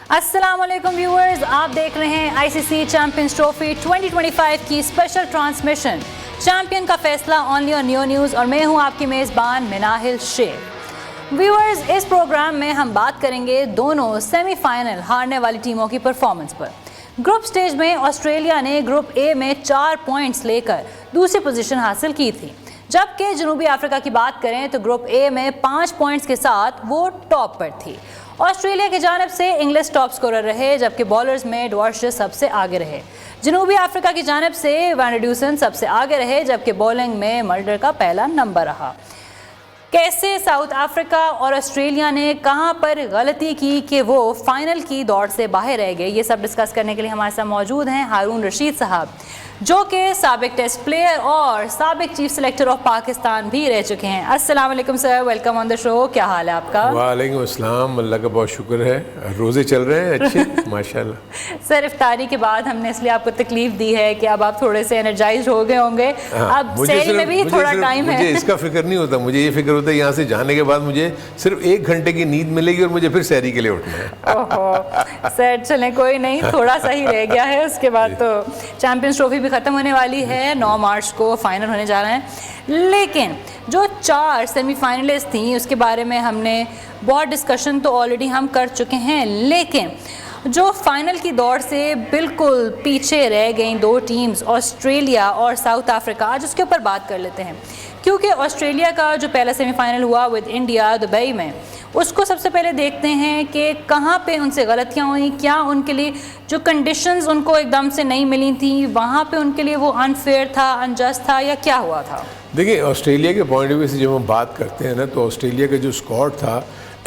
अस्सलाम वालेकुम व्यूअर्स, आप देख रहे हैं आईसीसी चैंपियंस ट्रॉफी 2025 की स्पेशल ट्रांसमिशन चैंपियन का फैसला ओनली ऑन न्यू न्यूज़ और मैं हूं आपकी मेज़बान मिनाहिल शेख। व्यूअर्स, इस प्रोग्राम में हम बात करेंगे दोनों सेमीफाइनल हारने वाली टीमों की परफॉर्मेंस पर। ग्रुप स्टेज में ऑस्ट्रेलिया ने ग्रुप ए में 4 पॉइंट्स लेकर दूसरी पोजीशन हासिल की थी, जबकि जनूबी अफ्रीका की बात करें तो ग्रुप ए में 5 पॉइंट्स के साथ वो टॉप पर थी। ऑस्ट्रेलिया की जानिब से इंग्लिश टॉप स्कोरर रहे, जबकि बॉलर्स में डॉर्शेस सबसे आगे रहे। जनूबी अफ्रीका की जानिब से वैन ड्यूसन सबसे आगे रहे, जबकि बॉलिंग में मल्डर का पहला नंबर रहा। कैसे साउथ अफ्रीका और ऑस्ट्रेलिया ने कहां पर गलती की कि वो फाइनल की दौड़ से बाहर रह गए, ये सब डिस्कस करने के लिए हमारे साथ मौजूद हैं हारून रशीद साहब, जो कि साबिक टेस्ट प्लेयर और साबिक चीफ सेलेक्टर ऑफ पाकिस्तान भी रह चुके हैं। अस्सलाम वालेकुम sir, welcome on the show. क्या हाल है आपका? वालेकुम अस्सलाम, अल्लाह का बहुत शुक्र है, रोज़े चल रहे हैं अच्छे माशाल्लाह। सर, इफ्तारी के बाद हमने इसलिए आपको तकलीफ दी है कि अब आप थोड़े से एनर्जाइज हो गए होंगे। अब सहरी में भी थोड़ा टाइम है। मुझे इसका फिक्र नहीं होता, मुझे ये फिक्र होता है यहाँ से जाने के बाद मुझे सिर्फ 1 घंटे की नींद मिलेगी और मुझे फिर सहरी के लिए उठना है। ओहो सर, चलें कोई नहीं, थोड़ा सा ही रह गया है, उसके बाद तो चैंपियंस ट्रॉफी भी ख़त्म होने वाली है। 9 मार्च को फाइनल होने जा रहे हैं, लेकिन जो 4 सेमीफाइनलिस्ट थी उसके बारे में हमने बहुत डिस्कशन तो ऑलरेडी हम कर चुके हैं, लेकिन जो फाइनल की दौड़ से बिल्कुल पीछे रह गई 2 टीम्स, ऑस्ट्रेलिया और साउथ अफ्रीका, आज उसके ऊपर बात कर लेते हैं। क्योंकि ऑस्ट्रेलिया का जो पहला सेमीफाइनल हुआ विद इंडिया दुबई में, उसको सबसे पहले देखते हैं कि कहाँ पे उनसे गलतियाँ हुई, क्या उनके लिए जो कंडीशंस उनको एकदम से नहीं मिली थी वहाँ पे उनके लिए वो अनफेयर था, अनजस्ट था, या क्या हुआ था? देखिए, ऑस्ट्रेलिया के पॉइंट ऑफ व्यू से जब हम बात करते हैं ना, तो ऑस्ट्रेलिया का जो स्क्वाड था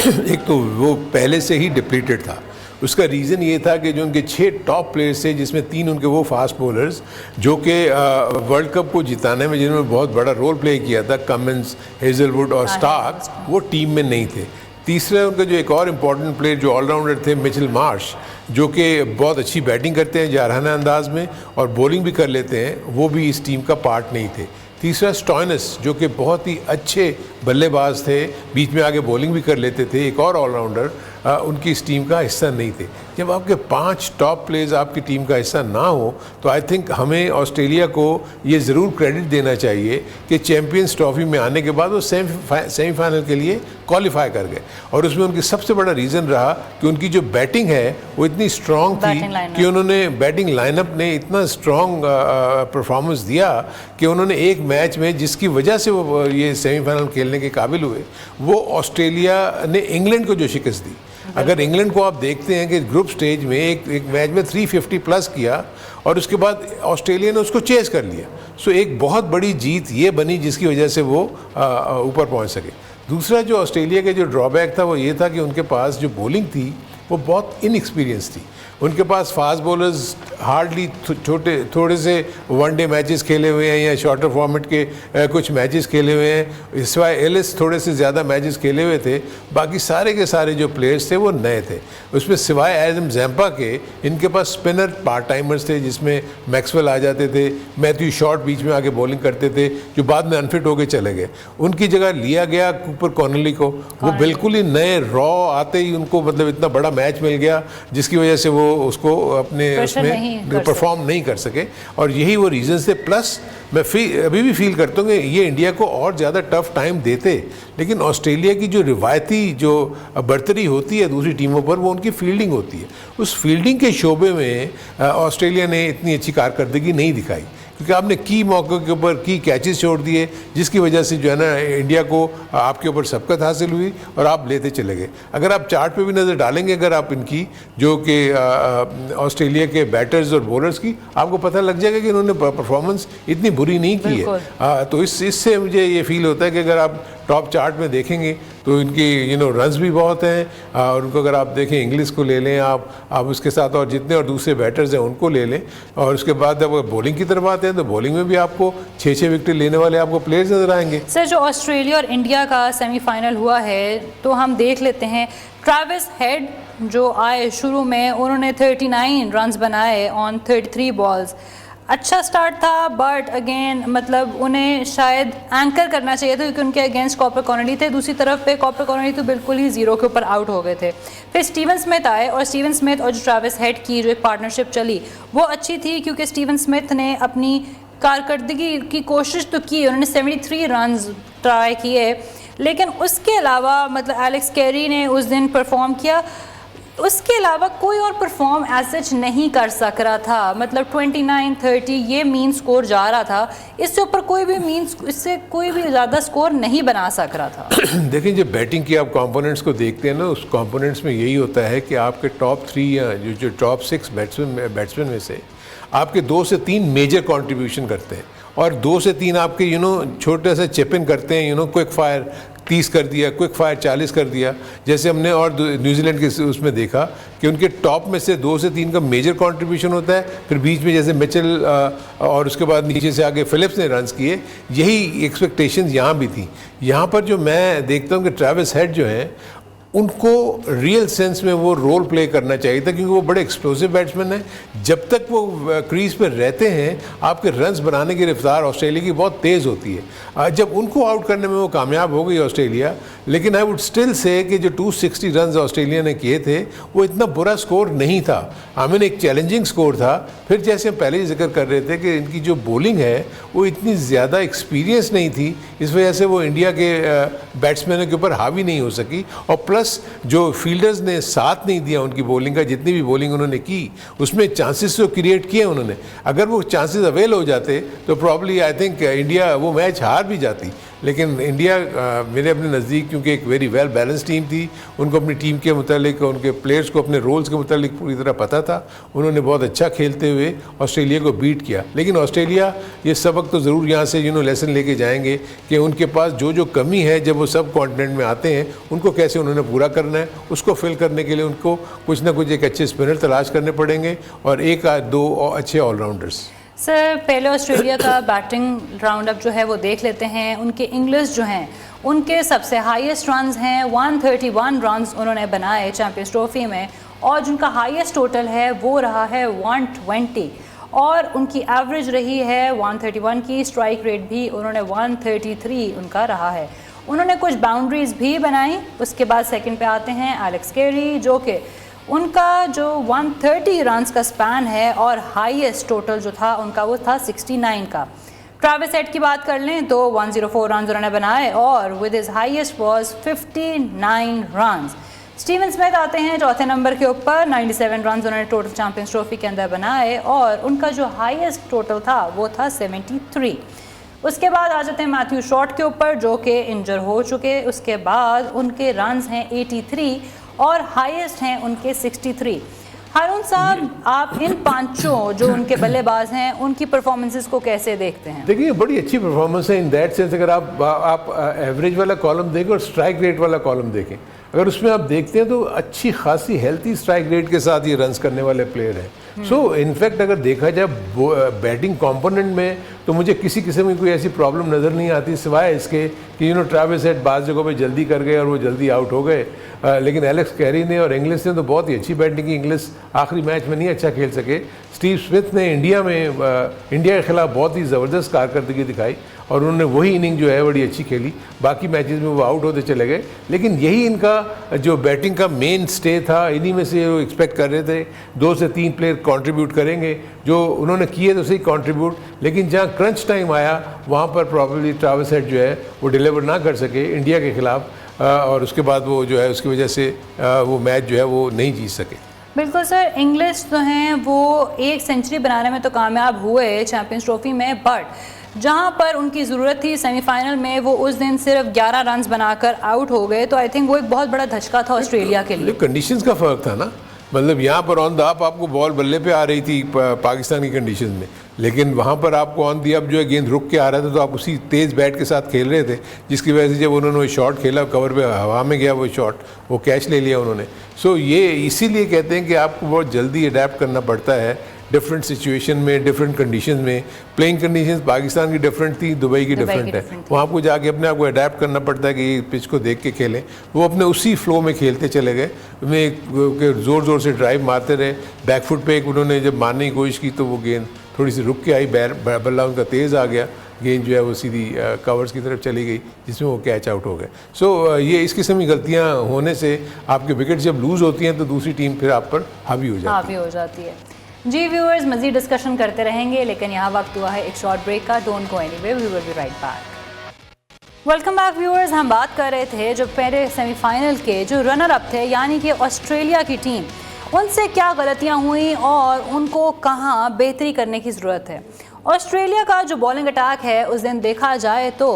एक तो वो पहले से ही डिप्लीटेड था। उसका रीज़न ये था कि जो उनके 6 टॉप प्लेयर्स थे, जिसमें 3 उनके वो फास्ट बॉलर्स जो कि वर्ल्ड कप को जिताने में जिन्होंने बहुत बड़ा रोल प्ले किया था, कमिंस, हेजलवुड और स्टार्क, वो टीम में नहीं थे। तीसरा उनका जो एक और इम्पॉर्टेंट प्लेयर जो ऑलराउंडर थे, मिचेल मार्श, जो कि बहुत अच्छी बैटिंग करते हैं जारहाना अंदाज में और बॉलिंग भी कर लेते हैं, वो भी इस टीम का पार्ट नहीं थे। तीसरा स्टॉइनस, जो कि बहुत ही अच्छे बल्लेबाज थे, बीच में आगे बॉलिंग भी कर लेते थे, एक और ऑलराउंडर, उनकी इस टीम का हिस्सा नहीं थे। जब आपके 5 टॉप प्लेयर्स आपकी टीम का हिस्सा ना हो तो आई थिंक हमें ऑस्ट्रेलिया को ये ज़रूर क्रेडिट देना चाहिए कि चैम्पियंस ट्रॉफी में आने के बाद वो सेमीफाइनल के लिए क्वालिफाई कर गए। और उसमें उनकी सबसे बड़ा रीज़न रहा कि उनकी जो बैटिंग है वो इतनी स्ट्रॉन्ग थी कि उन्होंने बैटिंग लाइनअप ने इतना स्ट्रॉन्ग परफॉर्मेंस दिया कि उन्होंने एक मैच में, जिसकी वजह से वो ये सेमीफाइनल खेलने के काबिल हुए, वो ऑस्ट्रेलिया ने इंग्लैंड को जो शिकस्त दी। अगर इंग्लैंड को आप देखते हैं कि ग्रुप स्टेज में एक मैच में 350 प्लस किया और उसके बाद ऑस्ट्रेलिया ने उसको चेज कर लिया, सो एक बहुत बड़ी जीत ये बनी जिसकी वजह से वो ऊपर पहुंच सके। दूसरा जो ऑस्ट्रेलिया का जो ड्रॉबैक था वो ये था कि उनके पास जो बॉलिंग थी वो बहुत इनएक्सपीरियंस थी। उनके पास फास्ट बॉलर्स हार्डली थोड़े से वनडे मैचेस खेले हुए हैं या शॉर्टर फॉर्मेट के कुछ मैचेस खेले हुए हैं, सिवाय एलिस थोड़े से ज़्यादा मैचेस खेले हुए थे, बाकी सारे के सारे जो प्लेयर्स थे वो नए थे। उसमें सिवाय एडम जैम्पा के इनके पास स्पिनर पार्ट टाइमर्स थे, जिसमें मैक्सवेल आ जाते थे, मैथ्यू शॉर्ट बीच में आके बॉलिंग करते थे, जो बाद में अनफिट होकर चले गए। उनकी जगह लिया गया कूपर कॉनली को, वो बिल्कुल ही नए रॉ आते ही उनको मतलब इतना बड़ा मैच मिल गया जिसकी वजह से वो उसको अपने उसमें परफॉर्म नहीं कर सके, और यही वो रीजंस थे। प्लस मैं अभी भी फील करता हूँ कि ये इंडिया को और ज़्यादा टफ टाइम देते, लेकिन ऑस्ट्रेलिया की जो रिवायती जो बढ़तरी होती है दूसरी टीमों पर, वो उनकी फील्डिंग होती है। उस फील्डिंग के शोबे में ऑस्ट्रेलिया ने इतनी अच्छी कारकर्दगी नहीं दिखाई, क्योंकि आपने की मौके के ऊपर की कैचेस छोड़ दिए, जिसकी वजह से जो है ना इंडिया को आपके ऊपर सबकत हासिल हुई और आप लेते चले गए। अगर आप चार्ट पे भी नज़र डालेंगे, अगर आप इनकी जो कि ऑस्ट्रेलिया के बैटर्स और बॉलर्स की, आपको पता लग जाएगा कि इन्होंने परफॉर्मेंस इतनी बुरी नहीं की है। तो इससे मुझे ये फील होता है कि अगर आप टॉप चार्ट में देखेंगे तो इनकी रन्स भी बहुत हैं, और उनको अगर आप देखें, इंग्लिश को ले लें आप उसके साथ और जितने और दूसरे बैटर्स हैं उनको ले लें, और उसके बाद जब बॉलिंग की तरफ आते हैं तो बॉलिंग में भी आपको 6-6 विकेट लेने वाले आपको प्लेयर्स नजर आएंगे। सर, जो ऑस्ट्रेलिया और इंडिया का सेमीफाइनल हुआ है तो हम देख लेते हैं, ट्रेविस हेड जो आए शुरू में, उन्होंने 39 रन्स बनाए ऑन 33 बॉल्स। अच्छा स्टार्ट था, बट अगेन मतलब उन्हें शायद एंकर करना चाहिए था क्योंकि उनके अगेंस्ट कॉपर कॉर्नली थे। दूसरी तरफ पे कॉपर कॉर्नली तो बिल्कुल ही जीरो के ऊपर आउट हो गए थे। फिर स्टीवन स्मिथ आए और स्टीवन स्मिथ और जो ट्रैविस हेड की जो एक पार्टनरशिप चली वो अच्छी थी क्योंकि स्टीवन स्मिथ ने अपनी कारकर्दगी की कोशिश तो की, उन्होंने 73 रन ट्राई किए, लेकिन उसके अलावा मतलब एलेक्स कैरी ने उस दिन परफॉर्म किया, उसके अलावा कोई और परफॉर्म एज सच नहीं कर सक रहा था। मतलब 29-30 ये मीन स्कोर जा रहा था, इससे ऊपर कोई भी इससे कोई भी ज़्यादा स्कोर नहीं बना सक रहा था। देखिए जब बैटिंग की आप कंपोनेंट्स को देखते हैं ना, उस कंपोनेंट्स में यही होता है कि आपके टॉप 3 या जो टॉप 6 बैट्समैन में से आपके 2 से 3 मेजर कंट्रीब्यूशन करते हैं और 2 से 3 आपके छोटे से चिप इन करते हैं, क्विक फायर 30 कर दिया, क्विक फायर 40 कर दिया। जैसे हमने और न्यूजीलैंड के उसमें देखा कि उनके टॉप में से 2 से 3 का मेजर कंट्रीब्यूशन होता है, फिर बीच में जैसे मिचेल और उसके बाद नीचे से आगे फिलिप्स ने रन्स किए। यही एक्सपेक्टेशंस यहाँ भी थी। यहाँ पर जो मैं देखता हूँ कि ट्रैविस हेड जो है उनको रियल सेंस में वो रोल प्ले करना चाहिए था, क्योंकि वो बड़े एक्सप्लोसिव बैट्समैन हैं। जब तक वो क्रीज पर रहते हैं आपके रन्स बनाने की रफ्तार ऑस्ट्रेलिया की बहुत तेज़ होती है। जब उनको आउट करने में वो कामयाब हो गई ऑस्ट्रेलिया, लेकिन आई वुड स्टिल से कि जो 260 रन्स ऑस्ट्रेलिया ने किए थे वो इतना बुरा स्कोर नहीं था। आमीन एक चैलेंजिंग स्कोर था। फिर जैसे हम पहले ही जिक्र कर रहे थे कि इनकी जो बॉलिंग है वो इतनी ज़्यादा एक्सपीरियंस नहीं थी, इस वजह से वो इंडिया के बैट्समैनों के ऊपर हावी नहीं हो सकी। और प्लस जो फील्डर्स ने साथ नहीं दिया उनकी बॉलिंग का, जितनी भी बॉलिंग उन्होंने की उसमें चांसेस जो क्रिएट किए उन्होंने, अगर वो चांसेस अवेल हो जाते तो प्रॉब्ली आई थिंक इंडिया वो मैच हार भी जाती। लेकिन इंडिया मेरे अपने नज़दीक क्योंकि एक वेरी वेल बैलेंस टीम थी, उनको अपनी टीम के मुतालिक, उनके प्लेयर्स को अपने रोल्स के मुतालिक पूरी तरह पता था। उन्होंने बहुत अच्छा खेलते हुए ऑस्ट्रेलिया को बीट किया। लेकिन ऑस्ट्रेलिया ये सबक तो ज़रूर यहाँ से लेसन लेके जाएंगे कि उनके पास जो जो कमी है जब वो सब कॉन्टिनेंट में आते हैं उनको कैसे उन्होंने पूरा करना है। उसको फिल करने के लिए उनको कुछ ना कुछ एक अच्छे स्पिनर तलाश करने पड़ेंगे और 1-2 अच्छे ऑलराउंडर्स। सर पहले ऑस्ट्रेलिया का बैटिंग राउंड अप जो है वो देख लेते हैं। उनके इंग्लिश जो हैं उनके सबसे हाईएस्ट रन्स हैं 131 रन्स उन्होंने बनाए चैंपियंस ट्रॉफी में, और जिनका हाईएस्ट टोटल है वो रहा है 120 और उनकी एवरेज रही है 131 की। स्ट्राइक रेट भी उन्होंने 133 उनका रहा है। उन्होंने कुछ बाउंड्रीज भी बनाई। उसके बाद सेकंड पे आते हैं एलेक्स कैरी, जो कि उनका जो 130 रन्स का स्पैन है और हाईएस्ट टोटल जो था उनका वो था 69 का। ट्रैविस हेड की बात कर लें तो 104 रन्स उन्होंने बनाए और with his highest was 59 runs. Steven Smith आते हैं चौथे नंबर के ऊपर, 97 रन्स उन्होंने टोटल चैंपियंस ट्रॉफी के अंदर बनाए और उनका जो हाईएस्ट टोटल था वो था 73। उसके बाद आ जाते हैं मैथ्यू शॉर्ट के ऊपर, जो कि इंजर हो चुके। उसके बाद उनके रन्स हैं 83 और हाईएस्ट हैं उनके 63। हारून साहब, आप इन पांचों जो उनके बल्लेबाज हैं उनकी परफॉर्मेंसेस को कैसे देखते हैं? देखिए बड़ी अच्छी परफॉर्मेंस है इन दैट सेंस। अगर आप एवरेज वाला कॉलम देखें और स्ट्राइक रेट वाला कॉलम देखें, अगर उसमें आप देखते हैं तो अच्छी खासी हेल्थी स्ट्राइक रेट के साथ ये रन्स करने वाले प्लेयर हैं। सो इनफैक्ट अगर देखा जाए बैटिंग कंपोनेंट में तो मुझे किसी किस्म की कोई ऐसी प्रॉब्लम नज़र नहीं आती, सिवाय इसके कि ट्रैविस हेड बाज़ जगहों पे जल्दी कर गए और वो जल्दी आउट हो गए। लेकिन एलेक्स कैरी ने और इंग्लिश ने तो बहुत ही अच्छी बैटिंग की। इंग्लिश आखिरी मैच में नहीं अच्छा खेल सके। स्टीव स्मिथ ने इंडिया के खिलाफ बहुत ही ज़बरदस्त कारकर्दगी दिखाई और उन्होंने वही इनिंग जो है बड़ी अच्छी खेली। बाकी मैचेस में वो आउट होते चले गए। लेकिन यही इनका जो बैटिंग का मेन स्टे था, इन्हीं में से वो एक्सपेक्ट कर रहे थे 2 से 3 प्लेयर कंट्रीब्यूट करेंगे, जो उन्होंने किए तो सही कंट्रीब्यूट। लेकिन जहाँ क्रंच टाइम आया वहाँ पर प्रॉब्लली ट्रैविस हेड जो है वो डिलीवर ना कर सके इंडिया के खिलाफ, और उसके बाद वो जो है उसकी वजह से वो मैच जो है वो नहीं जीत सके। बिल्कुल सर, इंग्लिश जो हैं वो 1 सेंचुरी बनाने में तो कामयाब हुए चैंपियंस ट्रॉफी में, बट जहां पर उनकी ज़रूरत थी सेमीफाइनल में वो उस दिन सिर्फ 11 रन्स बनाकर आउट हो गए। तो आई थिंक वो एक बहुत बड़ा धचका था ऑस्ट्रेलिया के लिए। कंडीशंस का फ़र्क था ना, मतलब यहाँ पर ऑन द अप आपको बॉल बल्ले पे आ रही थी पाकिस्तान की कंडीशन में, लेकिन वहाँ पर आपको ऑन दी अप जो है गेंद रुक के आ रहा था, तो आप उसी तेज़ बैट के साथ खेल रहे थे, जिसकी वजह से जब उन्होंने वो शॉट खेला कवर पे हवा में गया वो शॉट, वो कैच ले लिया उन्होंने। सो ये इसीलिए कहते हैं कि आपको बहुत जल्दी अडेप्ट करना पड़ता है डिफरेंट सिचुएशन में, डिफरेंट कंडीशन में। प्लेइंग कंडीशंस पाकिस्तान की डिफरेंट थी, दुबई की डिफरेंट है। वहाँ आपको जाके अपने आप को अडेप्ट करना पड़ता है कि पिच को देख के खेलें। वो अपने उसी फ्लो में खेलते चले गए, उन्हें ज़ोर ज़ोर से ड्राइव मारते रहे। बैकफुट पे एक उन्होंने जब मारने की कोशिश की तो वो गेंद थोड़ी सी रुक के आई, बल्ला उनका तेज़ आ गया, गेंद जो है वो सीधी कवर्स की तरफ चली गई जिसमें वो कैच आउट हो गए। सो ये इस किस्म की गलतियाँ होने से आपके विकेट जब लूज़ होती हैं तो दूसरी टीम फिर आप पर हावी हो जाती है। जी व्यूअर्स, मज़ीद डिस्कशन करते रहेंगे, लेकिन यहाँ वक्त हुआ है एक शॉर्ट ब्रेक का। Don't go anywhere, we will be right back. Welcome back viewers. हम बात कर रहे थे जो पहले सेमीफाइनल के जो रनर अप थे यानी कि ऑस्ट्रेलिया की टीम, उनसे क्या गलतियाँ हुई और उनको कहाँ बेहतरी करने की ज़रूरत है। ऑस्ट्रेलिया का जो बॉलिंग अटैक है उस दिन देखा जाए तो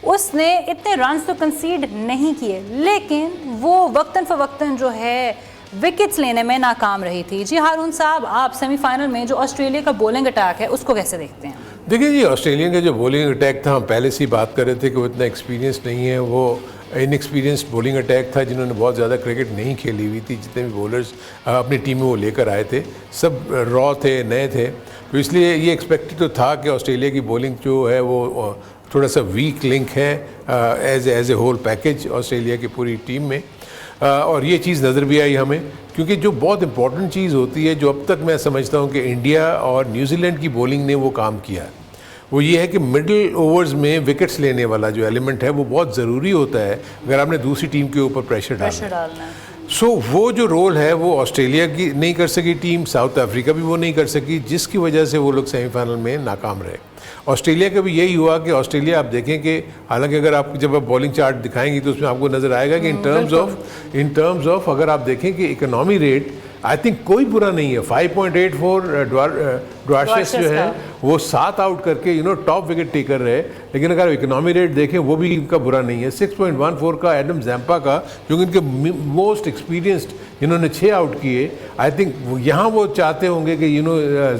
उसने इतने रन्स तो कंसीड नहीं किए, लेकिन वो वक्तन फ़वक्तन जो है विकेट्स लेने में नाकाम रही थी। जी हारून साहब, आप सेमीफाइनल में जो ऑस्ट्रेलिया का बॉलिंग अटैक है उसको कैसे देखते हैं? देखिए जी, ऑस्ट्रेलिया का जो बॉलिंग अटैक था, हम पहले से ही बात कर रहे थे कि वो इतना एक्सपीरियंस नहीं है, वो इनएक्सपीरियंस्ड बॉलिंग अटैक था जिन्होंने बहुत ज़्यादा क्रिकेट नहीं खेली हुई थी। जितने भी बॉलर्स अपनी टीम में वो लेकर आए थे सब रॉ थे, नए थे, तो इसलिए ये एक्सपेक्टेड तो था कि ऑस्ट्रेलिया की बॉलिंग जो है वो थोड़ा सा वीक लिंक है as a whole package Australia की पूरी टीम में। और ये चीज़ नज़र भी आई हमें, क्योंकि जो बहुत इंपॉर्टेंट चीज़ होती है, जो अब तक मैं समझता हूँ कि इंडिया और न्यूजीलैंड की बॉलिंग ने वो काम किया है, वो ये है कि मिडिल ओवर्स में विकेट्स लेने वाला जो एलिमेंट है वो बहुत ज़रूरी होता है अगर आपने दूसरी टीम के ऊपर प्रेशर डालना है। सो वो जो रोल है वो ऑस्ट्रेलिया की नहीं कर सकी टीम, साउथ अफ्रीका भी वो नहीं कर सकी, जिसकी वजह से वो लोग सेमीफाइनल में नाकाम रहे। ऑस्ट्रेलिया का भी यही हुआ कि ऑस्ट्रेलिया, आप देखें कि हालांकि अगर आप जब आप बॉलिंग चार्ट दिखाएंगी तो उसमें आपको नज़र आएगा कि इन टर्म्स ऑफ अगर आप देखें कि इकोनॉमी रेट आई थिंक कोई बुरा नहीं है। 5.84 ड्वार्शेस जो है वो 7 आउट करके टॉप विकेट टेकर रहे, लेकिन अगर इकोनॉमी रेट देखें वो भी इनका बुरा नहीं है। 6.14 का एडम जैम्पा का, जो इनके मोस्ट एक्सपीरियंस्ड, इन्होंने 6 आउट किए। आई थिंक यहाँ वो चाहते होंगे कि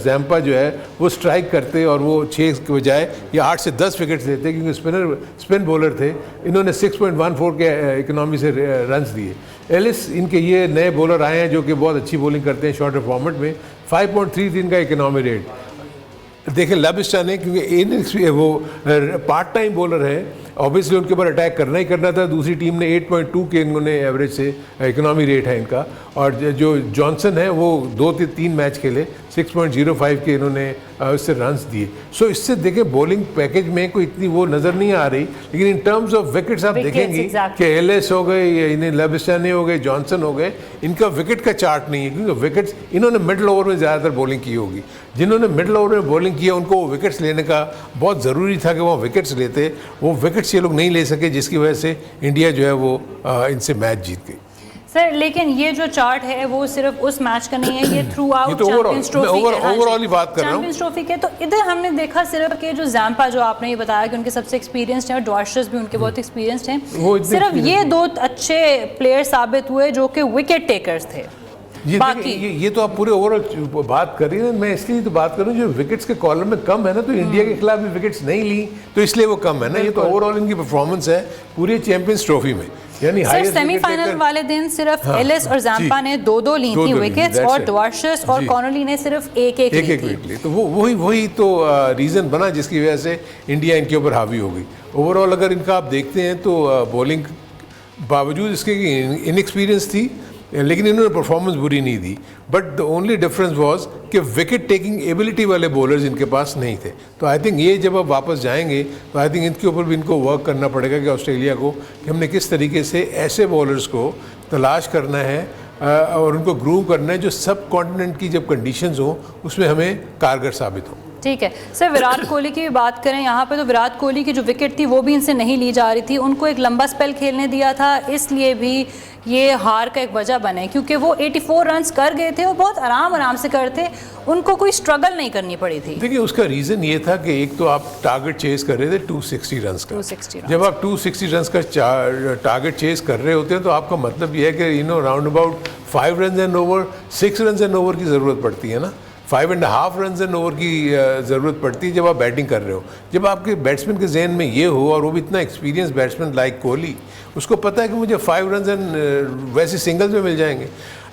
जैम्पा जो है वो स्ट्राइक करते और वो 6 के बजाय या 8 से 10 विकेट्स लेते, क्योंकि स्पिन बॉलर थे। इन्होंने 6.14 के इकोनॉमी से रन्स दिए। एलिस इनके ये नए बॉलर आए हैं जो कि बहुत अच्छी बॉलिंग करते हैं शॉर्टर फॉर्मेट में। 5.33 का इकोनॉमी रेट देखें लबिस्टा ने, क्योंकि वो पार्ट टाइम बॉलर है, ऑब्वियसली उनके ऊपर अटैक करना ही करना था। दूसरी टीम ने 8.2 के इन्होंने एवरेज से इकोनॉमी रेट है इनका, और जो जॉनसन है वो 2-3 मैच खेले, 6.05 के इन्होंने उससे रन्स दिए। सो इससे देखें बॉलिंग पैकेज में कोई इतनी वो नज़र नहीं आ रही, लेकिन इन टर्म्स ऑफ विकेट्स आप देखेंगे कि एलिस हो गए, इन्हें लबिस्टाने हो गए, जॉनसन हो गए, इनका विकेट का चार्ट नहीं है, क्योंकि विकेट्स इन्होंने मिडल ओवर में ज़्यादातर बॉलिंग की होगी। जिन्होंने मिडल ओवर में बॉलिंग किया उनको वो विकेट्स लेने का बहुत ज़रूरी था कि वो विकेट्स लेते, वो विकेट्स ये लोग नहीं ले सके, जिसकी वजह से इंडिया जो है वो इनसे मैच जीत गई। सर, लेकिन ये जो चार्ट है वो सिर्फ उस मैच का नहीं है, ये through out champions trophy overall ही बात कर रहा हूं, चैंपियंस ट्रॉफी के। तो इधर हमने देखा सिर्फ कि जो जैम्पा, जो आपने ये बताया कि उनके सबसे एक्सपीरियंस्ड हैं, और ड्वार्शेस भी उनके बहुत एक्सपीरियंस्ड हैं, सिर्फ ये 2 अच्छे प्लेयर साबित हुए जो कि विकेट टेकर्स थे। ये तो आप पूरे ओवरऑल बात कर रही हैं, मैं इसलिए तो बात कर रहा हूँ जो विकेट्स के कॉलम में कम है ना, तो इंडिया के खिलाफ भी विकेट्स नहीं ली तो इसलिए वो कम है ना। ये तो ओवरऑल इनकी परफॉर्मेंस है पूरी चैंपियंस ट्रॉफी में, यानी सेमीफाइनल वाले दिन सिर्फ एलिस और जैम्पा ने 2-2 ली थी विकेट्स, और ड्वार्शेस और कॉनली ने सिर्फ एक विकेट ली। तो वही तो रीज़न बना जिसकी वजह से इंडिया इनके ऊपर हावी हो गई। ओवरऑल अगर इनका आप देखते हैं तो बॉलिंग बावजूद इसके इनएक्सपीरियंस थी, लेकिन इन्होंने परफॉर्मेंस बुरी नहीं दी। But the only difference was कि विकेट टेकिंग एबिलिटी वाले बॉलर्स इनके पास नहीं थे। तो आई थिंक ये जब आप वापस जाएंगे तो आई थिंक इनके ऊपर भी इनको वर्क करना पड़ेगा कि ऑस्ट्रेलिया को, कि हमने किस तरीके से ऐसे बॉलर्स को तलाश करना है और उनको ग्रूव करना है जो सब कॉन्टिनेंट की जब कंडीशंस हो उसमें हमें कारगर साबित हो। ठीक है सर, विराट कोहली की भी बात करें यहाँ पे, तो विराट कोहली की जो विकेट थी वो भी इनसे नहीं ली जा रही थी, उनको एक लंबा स्पेल खेलने दिया था, इसलिए भी ये हार का एक वजह बने, क्योंकि वो 84 रन्स कर गए थे और बहुत आराम से करते, उनको कोई स्ट्रगल नहीं करनी पड़ी थी। देखिए उसका रीज़न ये था कि एक तो आप टारगेट चेस कर रहे थे 260 रन्स का। 260 जब आप 260 रन्स का टारगेट चेस कर रहे होते हैं तो आपका मतलब ये है कि round about 5 run and over, 6 run and over की ज़रूरत पड़ती है ना, 5.5 रन एंड ओवर की ज़रूरत पड़ती है जब आप बैटिंग कर रहे हो। जब आपके बैट्समैन के जहन में ये हो, और वो भी इतना एक्सपीरियंस बैट्समैन लाइक कोहली, उसको पता है कि मुझे 5 रन एंड वैसे सिंगल्स में मिल जाएंगे।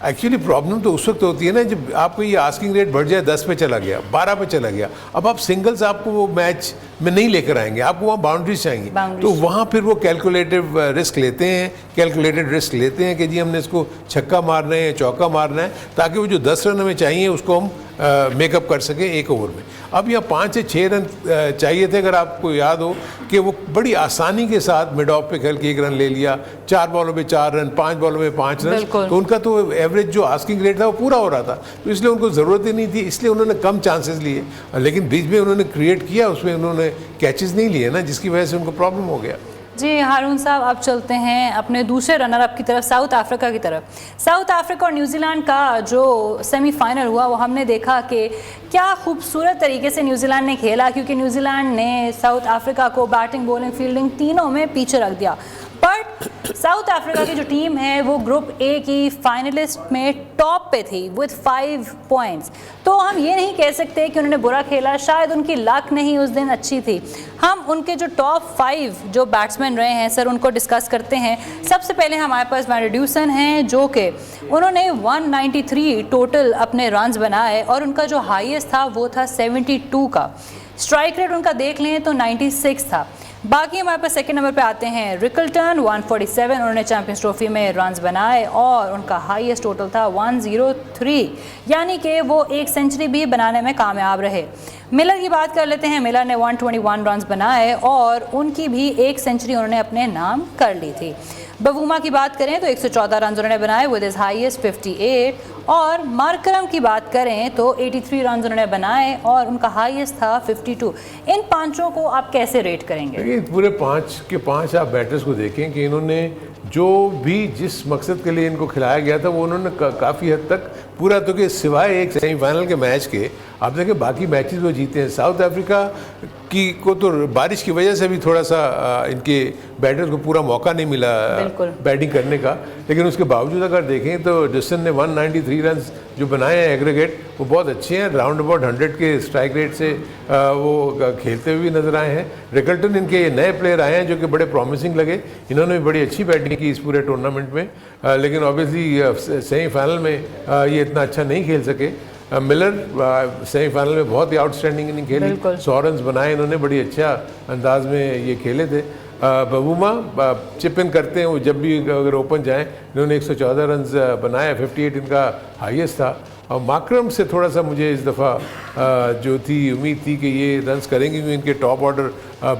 एक्चुअली प्रॉब्लम तो उस वक्त होती है ना जब आपको ये आस्किंग रेट बढ़ जाए, 10 पे चला गया, 12 पे चला गया, अब आप सिंगल्स आपको वो मैच में नहीं लेकर आएंगे, आपको वहाँ बाउंड्रीज चाहिए। तो वहाँ फिर वो कैलकुलेटिव रिस्क लेते हैं, कैलकुलेटेड रिस्क लेते हैं कि जी हमने इसको छक्का मारना है, चौका मारना है, ताकि वो जो 10 रन हमें चाहिए उसको हम मेकअप कर सके एक ओवर में। अब यहाँ 5 से 6 रन चाहिए थे, अगर आपको याद हो कि वो बड़ी आसानी के साथ मिड ऑफ पे खेल के 1 रन ले लिया, 4 बॉलों पे 4 रन, 5 बॉलों में 5 रन, तो उनका तो एवरेज जो आस्किंग रेट था वो पूरा हो रहा था, तो इसलिए उनको ज़रूरत ही नहीं थी, इसलिए उन्होंने कम चांसेस लिए। लेकिन बीच में उन्होंने क्रिएट किया, उसमें उन्होंने कैचेस नहीं लिए ना, जिसकी वजह से उनको प्रॉब्लम हो गया। जी हारून साहब, अब चलते हैं अपने दूसरे रनर अप की तरफ, साउथ अफ्रीका की तरफ। साउथ अफ्रीका और न्यूजीलैंड का जो सेमीफाइनल हुआ वो हमने देखा कि क्या खूबसूरत तरीके से न्यूजीलैंड ने खेला, क्योंकि न्यूजीलैंड ने साउथ अफ्रीका को बैटिंग, बॉलिंग, फील्डिंग तीनों में पीछे रख दिया। बट साउथ अफ्रीका की जो टीम है वो ग्रुप ए की फाइनलिस्ट में टॉप पे थी विद 5 पॉइंट्स, तो हम ये नहीं कह सकते कि उन्होंने बुरा खेला, शायद उनकी लक नहीं उस दिन अच्छी थी। हम उनके जो टॉप 5 जो बैट्समैन रहे हैं सर, उनको डिस्कस करते हैं। सबसे पहले हमारे पास वैन डयूसन हैं, जो कि उन्होंने 193 टोटल अपने रन्स बनाए और उनका जो हाईएस्ट था वो था 72 का। स्ट्राइक रेट उनका देख लें तो 96 था। बाकी हमारे पास सेकंड नंबर पे आते हैं रिकल्टन, 147, उन्होंने चैंपियंस ट्रॉफी में रन्स बनाए और उनका हाईएस्ट टोटल था 103, यानी कि वो एक सेंचुरी भी बनाने में कामयाब रहे। मिलर की बात कर लेते हैं, मिलर ने 121 रन्स बनाए और उनकी भी एक सेंचुरी उन्होंने अपने नाम कर ली थी। बवूमा की बात करें तो 114 रन उन्होंने बनाए विद हिज हाईएस्ट 58, और मार्करम की बात करें तो 83 रन उन्होंने बनाए और उनका हाईएस्ट था 52। इन पांचों को आप कैसे रेट करेंगे? पूरे 5 के 5 आप बैटर्स को देखें कि इन्होंने जो भी जिस मकसद के लिए इनको खिलाया गया था वो उन्होंने काफ़ी हद तक पूरा, तो कि सिवाय एक सेमीफाइनल के मैच के आप देखें बाकी मैचेस वो जीते हैं। साउथ अफ्रीका की को तो बारिश की वजह से भी थोड़ा सा इनके बैटर्स को पूरा मौका नहीं मिला बैटिंग करने का, लेकिन उसके बावजूद अगर देखें तो डिसन ने 193 रन जो बनाए हैं एग्रीगेट, वो बहुत अच्छे हैं। राउंड अबाउट 100 के स्ट्राइक रेट से वो खेलते हुए भी नजर आए हैं। रिकल्टन इनके नए प्लेयर आए हैं जो कि बड़े प्रॉमिसिंग लगे, इन्होंने भी बड़ी अच्छी बैटिंग की इस पूरे टूर्नामेंट में, लेकिन ऑब्वियसली सेमीफाइनल में ये इतना अच्छा नहीं खेल सके। मिलर सेमीफाइनल में बहुत ही आउटस्टैंडिंग इनिंग खेली, 100 रन बनाए इन्होंने, बड़ी अच्छा अंदाज में ये खेले थे। बवूमा चिप इन करते हैं, वो जब भी अगर ओपन जाएं, इन्होंने 114 रन बनाए, 58 इनका हाईएस्ट था। और मार्करम से थोड़ा सा मुझे इस दफ़ा जो थी उम्मीद थी कि ये रन्स करेंगे, क्योंकि इनके टॉप ऑर्डर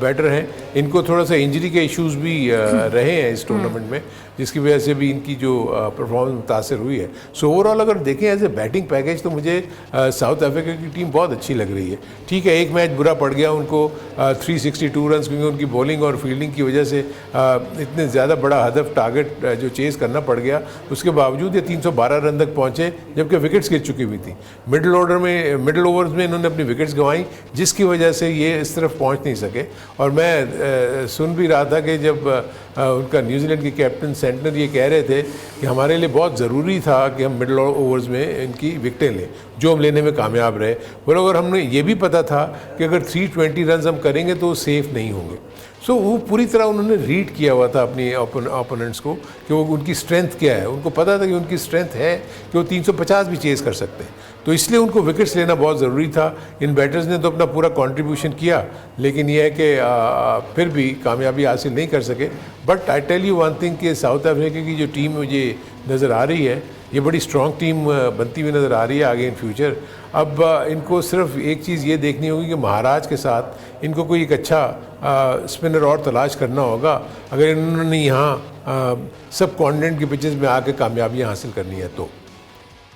बैटर हैं। इनको थोड़ा सा इंजरी के इश्यूज भी रहे हैं इस टूर्नामेंट में, जिसकी वजह से भी इनकी जो परफॉर्मेंस मुतासर हुई है। सो ओवरऑल अगर देखें एज ए बैटिंग पैकेज तो मुझे साउथ अफ्रीका की टीम बहुत अच्छी लग रही है। ठीक है, एक मैच बुरा पड़ गया उनको 362 रन, क्योंकि उनकी बॉलिंग और फील्डिंग की वजह से इतने ज़्यादा बड़ा हदफ टारगेट जो चेज़ करना पड़ गया। उसके बावजूद ये 312 रन तक पहुँचे, जबकि विकेट्स गिर चुकी हुई थी। मिडिल ओवर्स में इन्होंने अपनी विकेट्स गंवाई, जिसकी वजह से ये इस तरफ पहुँच नहीं सके। और मैं सुन भी रहा था कि जब उनका न्यूजीलैंड के कैप्टन सेंटनर ये कह रहे थे कि हमारे लिए बहुत ज़रूरी था कि हम मिडिल ओवर्स में इनकी विकेटें लें, जो हम लेने में कामयाब रहे। बराबर हमने ये भी पता था कि अगर 320 रन हम करेंगे तो सेफ़ नहीं होंगे। सो वो पूरी तरह उन्होंने रीड किया हुआ था अपनी ओपोनेंट्स को कि वो उनकी स्ट्रेंथ क्या है। उनको पता था कि उनकी स्ट्रेंथ है कि वो 350 भी चेज़ कर सकते हैं, तो इसलिए उनको विकेट्स लेना बहुत ज़रूरी था। इन बैटर्स ने तो अपना पूरा कंट्रीब्यूशन किया, लेकिन यह है कि फिर भी कामयाबी हासिल नहीं कर सके। But I tell you one thing कि साउथ अफ्रीका की जो टीम मुझे नज़र आ रही है, ये बड़ी स्ट्रॉन्ग टीम बनती हुई नज़र आ रही है आगे इन फ्यूचर। अब इनको सिर्फ एक चीज़ ये देखनी होगी कि महाराज के साथ इनको कोई एक अच्छा स्पिनर और तलाश करना होगा, अगर इन्होंने यहाँ सब कॉन्टिनेंट के पिचेस में आके कामयाबियाँ हासिल करनी है तो।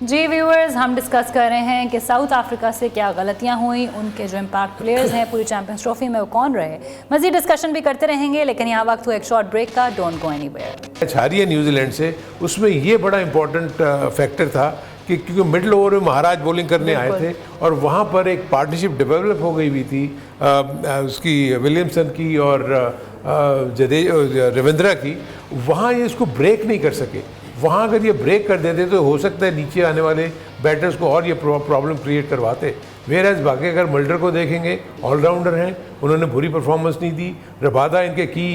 जी व्यूअर्स, हम डिस्कस कर रहे हैं कि साउथ अफ्रीका से क्या गलतियां हुई, उनके जो इम्पैक्ट प्लेयर्स हैं पूरी चैंपियंस ट्रॉफी में वो कौन रहे। मज़ीद डिस्कशन भी करते रहेंगे, लेकिन यहाँ वक्त हुआ एक शॉर्ट ब्रेक का। Don't go anywhere. मैच हारी है न्यूजीलैंड से, उसमें ये बड़ा इंपॉर्टेंट फैक्टर था कि क्योंकि मिडिल ओवर में महाराज बॉलिंग करने आए थे और वहाँ पर एक पार्टनरशिप डेवलप हो गई हुई थी उसकी विलियमसन की और रविंद्रा की। वहाँ ये इसको ब्रेक नहीं कर सके। वहाँ अगर ये ब्रेक कर देते तो हो सकता है नीचे आने वाले बैटर्स को और ये प्रॉब्लम क्रिएट करवाते। वेयर बाकी अगर मल्डर को देखेंगे, ऑलराउंडर हैं, उन्होंने बुरी परफॉर्मेंस नहीं दी। रबादा इनके की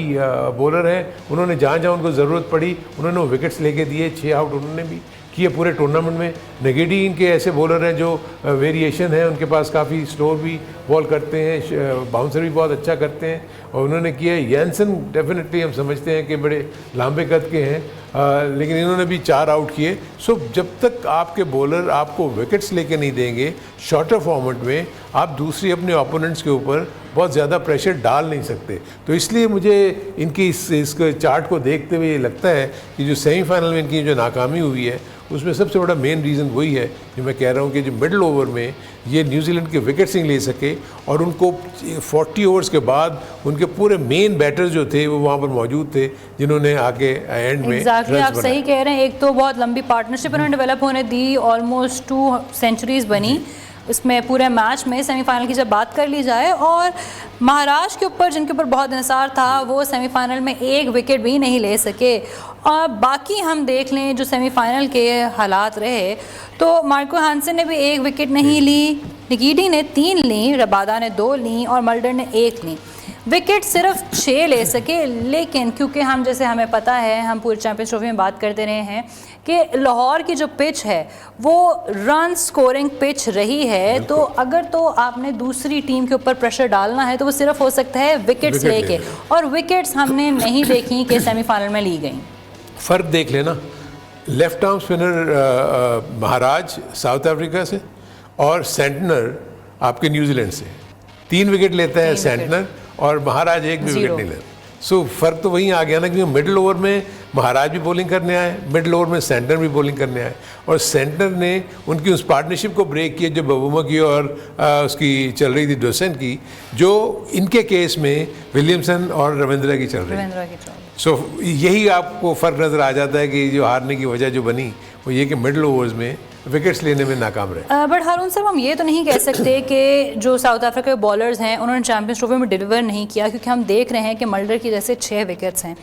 बॉलर हैं, उन्होंने जहाँ जहाँ उनको ज़रूरत पड़ी उन्होंने विकेट्स लेके दिए, 6 आउट उन्होंने भी किए पूरे टूर्नामेंट में। नेगेडी इनके ऐसे बॉलर हैं जो वेरिएशन है उनके पास, काफ़ी स्लो भी बॉल करते हैं, बाउंसर भी बहुत अच्छा करते हैं और उन्होंने किया। यैनसन डेफिनेटली हम समझते हैं कि बड़े लंबे कद के हैं लेकिन इन्होंने भी 4 आउट किए। सो जब तक आपके बॉलर आपको विकेट्स लेके नहीं देंगे शॉर्टर फॉर्मेट में, आप दूसरी अपने ओपोनेंट्स के ऊपर बहुत ज़्यादा प्रेशर डाल नहीं सकते। तो इसलिए मुझे इनकी इस चार्ट को देखते हुए ये लगता है कि जो सेमीफाइनल में इनकी जो नाकामी हुई है उसमें सबसे बड़ा मेन रीज़न वही है जो मैं कह रहा हूँ कि जो मिडल ओवर में ये न्यूजीलैंड के विकेट्स नहीं ले सके और उनको 40 ओवर्स के बाद उनके पूरे मेन बैटर्स जो थे वो वहाँ पर मौजूद थे जिन्होंने आके एंड में एग्जैक्टली आप सही कह रहे हैं। एक तो बहुत लंबी पार्टनरशिप उन्होंने डेवलप होने दी, ऑलमोस्ट 2 सेंचुरीज बनी इसमें पूरे मैच में सेमीफाइनल की जब बात कर ली जाए, और महाराष्ट्र के ऊपर जिनके ऊपर बहुत इंसार था वो सेमीफाइनल में 1 विकेट भी नहीं ले सके। और बाकी हम देख लें जो सेमीफाइनल के हालात रहे तो मार्को हैंसन ने भी 1 विकेट नहीं ली, निकीटी ने 3 ली, रबादा ने 2 ली और मल्डर ने 1 ली। विकेट सिर्फ 6 ले सके, लेकिन क्योंकि हम जैसे हमें पता है, हम पूरे चैंपियंस ट्रॉफी में बात करते रहे हैं कि लाहौर की जो पिच है वो रन स्कोरिंग पिच रही है, तो अगर तो आपने दूसरी टीम के ऊपर प्रेशर डालना है तो वो सिर्फ हो सकता है विकेट्स लेके, और विकेट्स हमने नहीं देखी कि सेमीफाइनल में ली गई। फ़र्क देख लेना, लेफ्ट आर्म स्पिनर महाराज साउथ अफ्रीका से और सेंटनर आपके न्यूजीलैंड से 3 विकेट लेता है सेंटनर और महाराज 1 भी विकेट नहीं लेता। सो फ़र्क तो वहीं आ गया ना, क्योंकि मिडिल ओवर में महाराज भी बॉलिंग करने आए, मिडिल ओवर में सेंटनर भी बॉलिंग करने आए, और सेंटनर ने उनकी उस पार्टनरशिप को ब्रेक किया जो बबूमा की और उसकी चल रही थी डोसन की, जो इनके केस में विलियमसन और रविंद्रा की चल रही है। सो यही आपको फ़र्क नज़र आ जाता है कि जो हारने की वजह जो बनी वो ये कि मिडिल ओवर्स में विकेट्स लेने में नाकाम रहे। बट हारून साहब हम ये तो नहीं कह सकते कि जो साउथ अफ्रीका के बॉलर्स हैं उन्होंने चैंपियंस ट्रॉफी में डिलीवर नहीं किया, क्योंकि हम देख रहे हैं कि मल्डर की जैसे 6 विकेट्स हैं,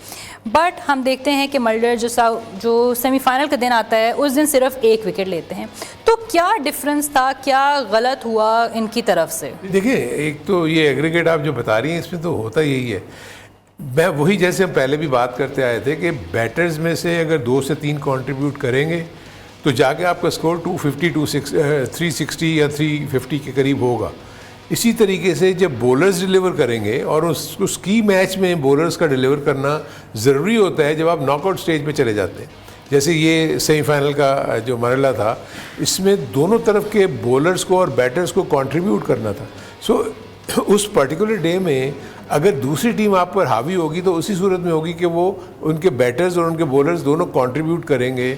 बट हम देखते हैं कि मल्डर जो सेमीफाइनल का दिन आता है उस दिन सिर्फ 1 विकेट लेते हैं। तो क्या डिफरेंस था, क्या गलत हुआ इनकी तरफ से? देखिए, एक तो ये एग्रीगेट आप जो बता रही हैं इसमें तो होता यही है। मैं वही जैसे हम पहले भी बात करते आए थे कि बैटर्स में से अगर 2 से 3 कंट्रीब्यूट करेंगे तो जाके आपका स्कोर 250, 360 या 350 के करीब होगा। इसी तरीके से जब बॉलर्स डिलीवर करेंगे, और उस की मैच में बॉलर्स का डिलीवर करना ज़रूरी होता है जब आप नॉकआउट स्टेज पे चले जाते हैं। जैसे ये सेमीफाइनल का जो मरहला था, इसमें दोनों तरफ के बॉलर्स को और बैटर्स को कंट्रीब्यूट करना था। सो उस पर्टिकुलर डे में अगर दूसरी टीम आप पर हावी होगी तो उसी सूरत में होगी कि वो उनके बैटर्स और उनके बॉलर्स दोनों कंट्रीब्यूट करेंगे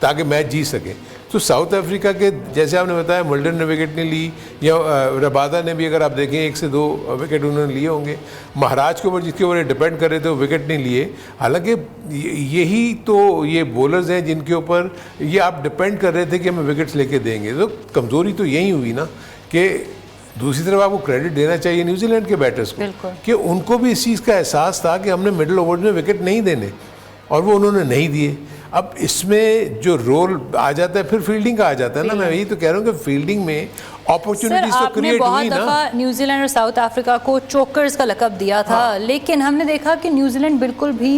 ताकि मैच जीत सकें। तो साउथ अफ्रीका के जैसे आपने बताया मल्डर ने विकेट नहीं ली, या रबादा ने भी अगर आप देखें 1 से 2 विकेट उन्होंने लिए होंगे। महाराज के ऊपर जिसके ऊपर डिपेंड कर रहे थे वो विकेट नहीं लिए। हालांकि यही तो ये बॉलर्स हैं जिनके ऊपर ये आप डिपेंड कर रहे थे कि हमें विकेट्स लेके देंगे। तो कमज़ोरी तो यही हुई ना कि दूसरी तरफ आपको क्रेडिट देना चाहिए न्यूजीलैंड के बैटर्स को कि उनको भी इस चीज़ का एहसास था कि हमने मिडिल ओवर में विकेट नहीं देने, और वो उन्होंने नहीं दिए। अब इसमें जो रोल आ जाता है फिर फील्डिंग का आ जाता है ना। मैं यही तो कह रहा हूँ कि फील्डिंग में अपॉर्चुनिटीज तो क्रिएट हुई ना। बहुत दफा न्यूजीलैंड और साउथ अफ्रीका को चोकर्स का लकब दिया था, लेकिन हमने देखा कि न्यूजीलैंड बिल्कुल भी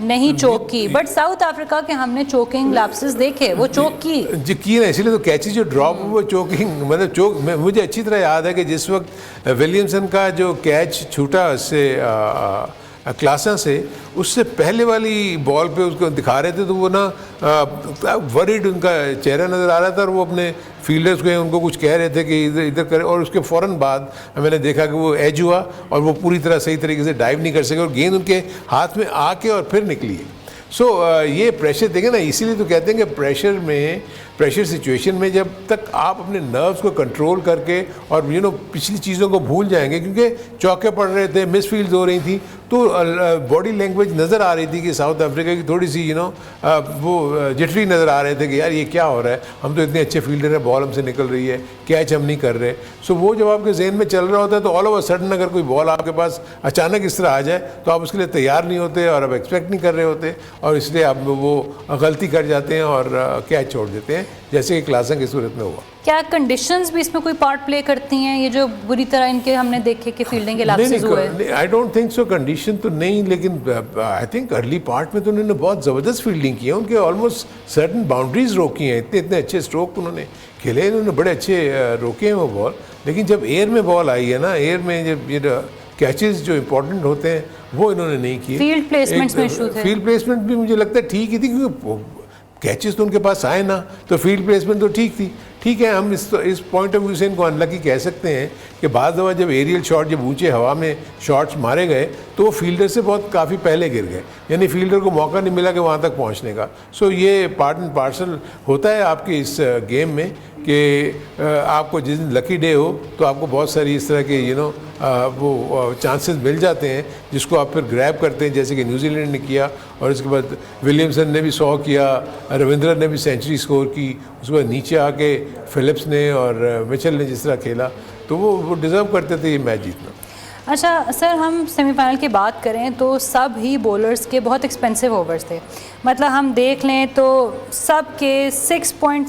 नहीं चोक की, बट साउथ अफ्रीका के हमने चोकिंग लैप्सेस देखे, वो चोक की ना। इसीलिए तो कैचेस जो ड्रॉप वो चोकिंग, मतलब चोक मुझे अच्छी तरह याद है कि जिस वक्त विलियमसन का जो कैच छूटा उससे क्लासा से, उससे पहले वाली बॉल पे उसको दिखा रहे थे तो वो ना वरीड उनका चेहरा नज़र आ रहा था, और वो अपने फील्डर्स को उनको कुछ कह रहे थे कि इधर इधर करें, और उसके फ़ौरन बाद मैंने देखा कि वो एज हुआ और वो पूरी तरह सही तरीके से डाइव नहीं कर सके और गेंद उनके हाथ में आके और फिर निकली है। सो ये प्रेशर देखें ना, इसीलिए तो कहते हैं कि प्रेशर सिचुएशन में जब तक आप अपने नर्व्स को कंट्रोल करके और पिछली चीज़ों को भूल जाएंगे, क्योंकि चौके पड़ रहे थे, मिसफील्ड्स हो रही थी, तो बॉडी लैंग्वेज नज़र आ रही थी कि साउथ अफ्रीका की थोड़ी सी वो जिटरी नज़र आ रहे थे कि यार ये क्या हो रहा है, हम तो इतने अच्छे फील्डर हैं, बॉल हमसे निकल रही है, कैच हम नहीं कर रहे। सो वो जब आपके जहन में चल रहा होता है तो ऑल ऑफ अ सडन अगर कोई बॉल आपके पास अचानक इस तरह आ जाए तो आप उसके लिए तैयार नहीं होते और आप एक्सपेक्ट नहीं कर रहे होते, और इसलिए आप वो गलती कर जाते हैं और कैच छोड़ देते हैं, जैसे कि क्लासन की सूरत में हुआ। क्या कंडीशंस भी इसमें कोई पार्ट प्ले करती हैं, ये जो बुरी तरह इनके हमने देखे कि फील्डिंग के लैप्सेस हुए? I don't think so, condition तो नहीं, लेकिन आई थिंक अर्ली पार्ट में तो उन्होंने बहुत ज़बरदस्त फील्डिंग की है, उनके ऑलमोस्ट सर्टन बाउंड्रीज रोकी हैं, इतने अच्छे स्ट्रोक उन्होंने खेले, उन्होंने बड़े अच्छे रोके हैं वो बॉल। लेकिन जब एयर में बॉल आई है ना, एयर में जब ये कैचेस जो इंपॉर्टेंट होते हैं वो इन्होंने नहीं किए। फील्ड प्लेसमेंट्स में इशू थे। फील्ड प्लेसमेंट भी मुझे लगता है ठीक ही थी, क्योंकि कैचेस तो उनके पास आए ना, तो फील्ड प्लेसमेंट तो ठीक थी। ठीक है, हम इस पॉइंट ऑफ व्यू से इनको अनलकी कह सकते हैं कि बाद दफ़ा जब एरियल शॉट, जब ऊंचे हवा में शॉट्स मारे गए तो वो फील्डर से बहुत काफ़ी पहले गिर गए, यानी फील्डर को मौका नहीं मिला कि वहाँ तक पहुँचने का। सो ये पार्ट एंड पार्सल होता है आपके इस गेम में कि आपको जिस दिन लकी डे हो तो आपको बहुत सारी इस तरह के वो चांसेस मिल जाते हैं जिसको आप फिर ग्रैब करते हैं, जैसे कि न्यूजीलैंड ने किया, और इसके बाद विलियमसन ने भी 100 किया, रविंद्र ने भी सेंचुरी स्कोर की, उसके बाद नीचे आके फिलिप्स ने और मिचेल ने जिस तरह खेला तो वो डिज़र्व करते थे ये मैच जीतना। अच्छा सर, हम सेमीफाइनल की बात करें तो सब ही बॉलर्स के बहुत एक्सपेंसिव ओवर्स थे। मतलब हम देख लें तो सब के 6 पॉइंट,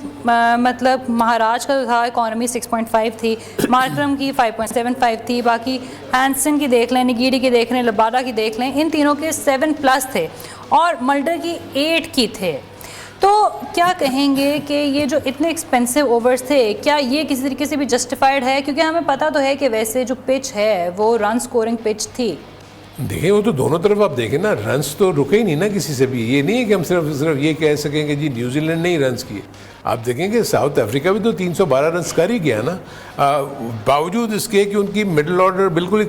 मतलब महाराज का जो था इकॉनमी 6.5 थी, मार्करम की 5.75 थी, बाकी हैंसन की देख लें, निगीरी की देख लें, लबाडा की देख लें, इन तीनों के 7+ थे और मल्डर की 8 की थे। तो क्या कहेंगे कि ये जो इतने एक्सपेंसिव ओवर्स थे, क्या ये किसी तरीके से भी जस्टिफाइड है? क्योंकि हमें पता तो है कि वैसे जो पिच है वो रन स्कोरिंग पिच थी। देखिए वो तो दोनों तरफ आप देखें ना, रन्स तो रुके ही नहीं ना किसी से भी। ये नहीं है कि हम सिर्फ ये कह सकेंगे जी न्यूजीलैंड ने ही रन्स किए। आप देखेंगे साउथ अफ्रीका भी तो 312 रन्स कर ही गया ना, बावजूद इसके कि उनकी मिडिल ऑर्डर बिल्कुल ही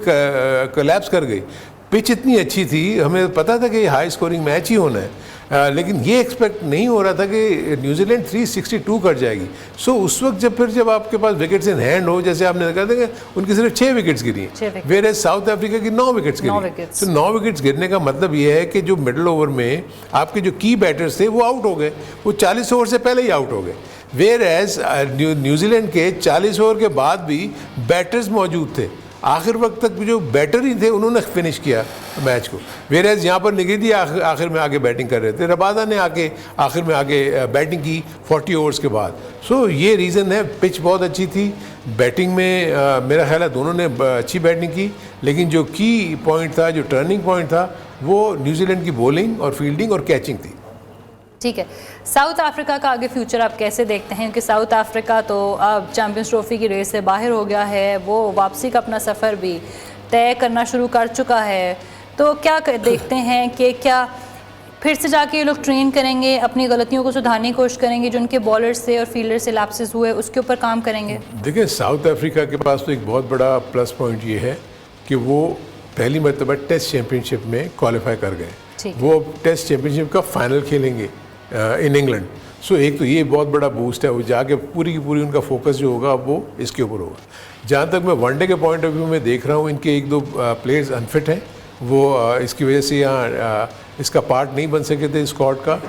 कोलैप्स कर गई। पिच इतनी अच्छी थी, हमें पता था कि ये हाई स्कोरिंग मैच ही होना है, लेकिन ये एक्सपेक्ट नहीं हो रहा था कि न्यूजीलैंड 362 कर जाएगी। सो उस वक्त जब आपके पास विकेट्स इन हैंड हो, जैसे आपने कहा था कि उनकी सिर्फ 6 विकेट्स गिरी, वेयर एज साउथ अफ्रीका की 9 विकेट्स गिरी। तो 9 विकेट्स गिरने का मतलब ये है कि जो मिडिल ओवर में आपके जो की बैटर्स थे वो आउट हो गए, वो 40 ओवर से पहले ही आउट हो गए। वेयर एज न्यूजीलैंड के 40 ओवर के बाद भी बैटर्स मौजूद थे, आखिर वक्त तक जो बैटर ही थे उन्होंने फिनिश किया मैच को। वेयर एज यहाँ पर निगीरी आखिर में आगे बैटिंग कर रहे थे, रबादा ने आखिर में आगे बैटिंग की 40 ओवर्स के बाद। सो ये रीज़न है, पिच बहुत अच्छी थी, बैटिंग में मेरा ख्याल है दोनों ने अच्छी बैटिंग की, लेकिन जो की पॉइंट था, जो टर्निंग पॉइंट था, वो न्यूजीलैंड की बॉलिंग और फील्डिंग और कैचिंग थी। ठीक है, साउथ अफ्रीका का आगे फ्यूचर आप कैसे देखते हैं? क्योंकि साउथ अफ्रीका तो अब चैम्पियंस ट्रॉफी की रेस से बाहर हो गया है, वो वापसी का अपना सफ़र भी तय करना शुरू कर चुका है। तो क्या देखते हैं कि क्या फिर से जाके ये लोग ट्रेन करेंगे, अपनी गलतियों को सुधारने की कोशिश करेंगे, जो उनके बॉलर से और फील्डर से लैप्सेस हुए उसके ऊपर काम करेंगे? देखिए साउथ अफ्रीका के पास तो एक बहुत बड़ा प्लस पॉइंट ये है कि वो पहली मरतबा टेस्ट चैम्पियनशिप में क्वालिफाई कर गए। वो टेस्ट चैम्पियनशिप का फाइनल खेलेंगे इन इंग्लैंड। सो एक तो ये बहुत बड़ा बूस्ट है, वो जाके पूरी की पूरी उनका फोकस जो होगा वो इसके ऊपर होगा। जहाँ तक मैं वनडे के पॉइंट ऑफ व्यू में देख रहा हूँ, इनके 1-2 प्लेयर्स अनफिट हैं, वो इसकी वजह से यहाँ इसका पार्ट नहीं बन सके थे स्क्वाड का।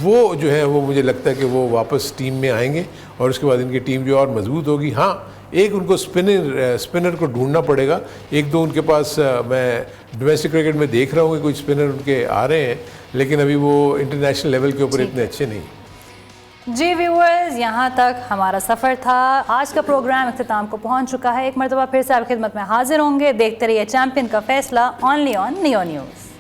वो जो है वो मुझे लगता है कि वो वापस टीम में आएंगे और उसके बाद इनकी टीम जो और मजबूत होगी। हाँ, एक उनको स्पिनर को ढूंढना पड़ेगा। 1-2 उनके पास मैं डोमेस्टिक क्रिकेट में देख रहा हूँ कि कुछ स्पिनर उनके आ रहे हैं, लेकिन अभी वो इंटरनेशनल लेवल के ऊपर इतने अच्छे नहीं। जी व्यूअर्स, यहाँ तक हमारा सफ़र था। आज का प्रोग्राम इख्तिताम को पहुँच चुका है। एक मरतबा फिर से आपकी खिदमत में हाजिर होंगे। देखते रहिए चैंपियन का फैसला, ओनली ऑन नियो न्यूज़।